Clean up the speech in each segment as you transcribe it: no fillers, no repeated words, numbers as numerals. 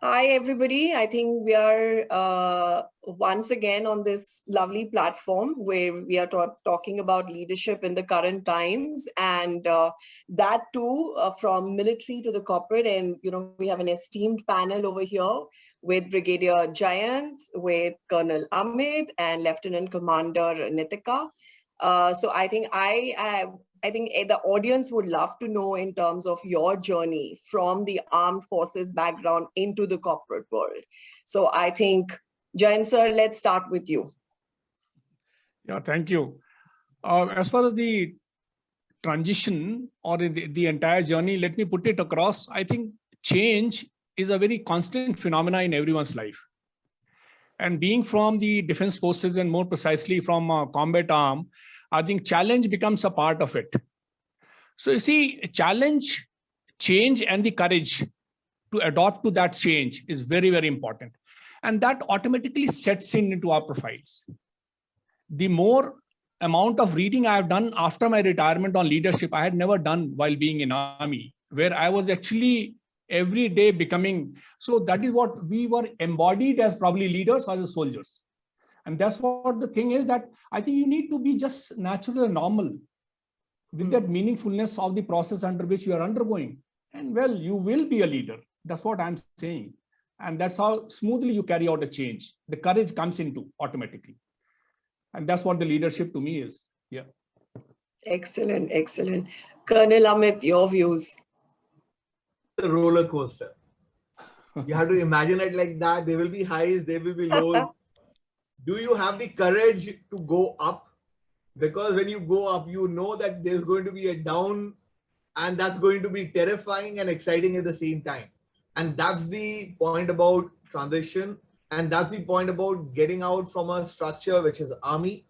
Hi, everybody. I think we are once again on this lovely platform where we are talking about leadership in the current times, and that too from military to the corporate. And, we have an esteemed panel over here with Brigadier Jayant, with Colonel Amit, and Lieutenant Commander Nitika. So I think I think the audience would love to know in terms of your journey from the armed forces background into the corporate world. So I think, Jayant sir, let's start with you. Yeah, thank you. As far as the transition or the entire journey, let me put it across. I think change is a very constant phenomena in everyone's life. And being from the defense forces and more precisely from combat arm, I think challenge becomes a part of it. So you see, challenge, change, and the courage to adopt to that change is very, very important. And that automatically sets into our profiles. The more amount of reading I have done after my retirement on leadership, I had never done while being in army, where I was actually every day becoming. So that is what we were embodied as probably leaders or as soldiers. And that's what the thing is, that I think you need to be just natural and normal with that meaningfulness of the process under which you are undergoing. And well, you will be a leader. That's what I'm saying. And that's how smoothly you carry out a change. The courage comes into automatically. And that's what the leadership to me is. Yeah. Excellent, excellent. Colonel Amit, your views. A roller coaster. You have to imagine it like that. There will be highs, there will be lows. Do you have the courage to go up? Because when you go up, you know that there's going to be a down, and that's going to be terrifying and exciting at the same time. And that's the point about transition. And that's the point about getting out from a structure which is army,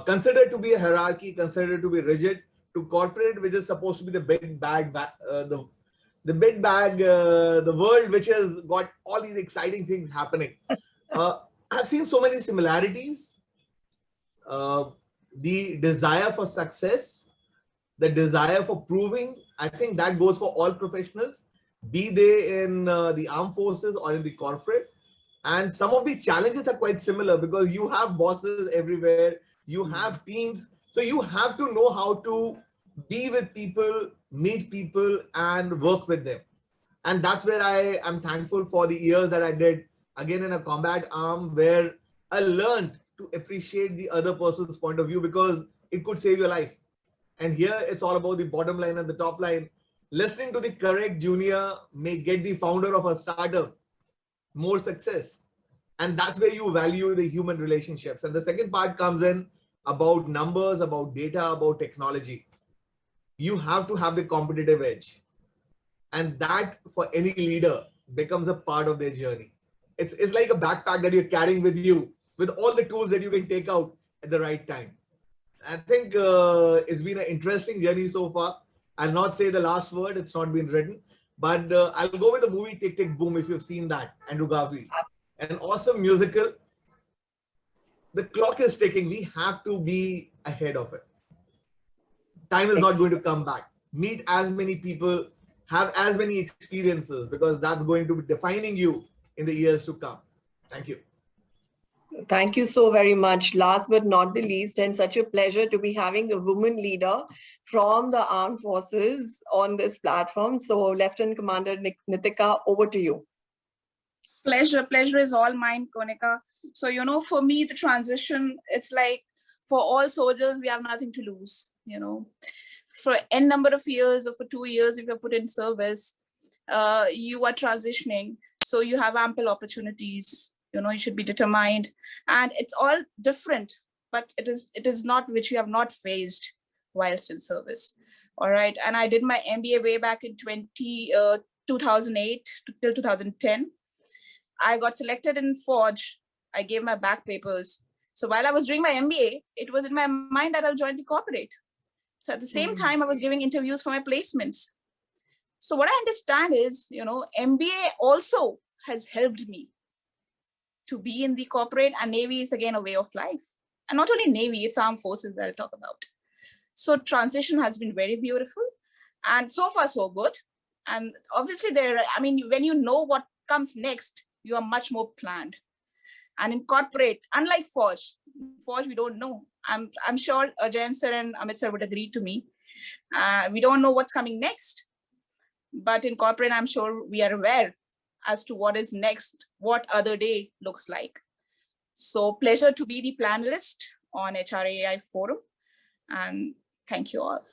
considered to be a hierarchy, considered to be rigid, to corporate, which is supposed to be the big bag, the big bag, the world which has got all these exciting things happening. I've seen so many similarities. The desire for success, the desire for proving, I think that goes for all professionals, be they in the armed forces or in the corporate. And some of the challenges are quite similar because you have bosses everywhere, you have teams. So you have to know how to be with people, meet people, and work with them. And that's where I am thankful for the years that I did, again, in a combat arm, where I learned to appreciate the other person's point of view because it could save your life. And here it's all about the bottom line and the top line. Listening to the correct junior may get the founder of a startup more success. And that's where you value the human relationships. And the second part comes in about numbers, about data, about technology. You have to have the competitive edge. And that for any leader becomes a part of their journey. It's like a backpack that you're carrying with you, with all the tools that you can take out at the right time. I think it's been an interesting journey so far. I'll not say the last word, it's not been written, but I'll go with the movie Tick Tick Boom, if you've seen that, Andrew Garfield. An awesome musical. The clock is ticking. We have to be ahead of it. Time is not going to come back. Meet as many people, have as many experiences, because that's going to be defining you in the years to come. Thank you. Thank you so very much. Last but not the least, and such a pleasure to be having a woman leader from the armed forces on this platform. So Lieutenant Commander Nitika, over to you. Pleasure is all mine, Konika. So, for me, the transition, it's like for all soldiers, we have nothing to lose, For n number of years or for 2 years, if you're put in service, you are transitioning. So you have ample opportunities, you should be determined, and it's all different, but it is not which you have not faced whilst in service. All right. And I did my MBA way back in 2008 till 2010. I got selected in Forge. I gave my back papers. So while I was doing my MBA, it was in my mind that I'll join the corporate. So at the same time, I was giving interviews for my placements. So what I understand is, MBA also has helped me to be in the corporate, and Navy is again a way of life. And not only Navy, it's armed forces that I'll talk about. So transition has been very beautiful, and so far so good. And obviously when you know what comes next, you are much more planned. And in corporate, unlike Forge, we don't know. I'm sure Jayant sir and Amit sir would agree to me. We don't know what's coming next. But in corporate, I'm sure we are aware as to what is next, what other day looks like. So pleasure to be the panelist on HRAI Forum. And thank you all.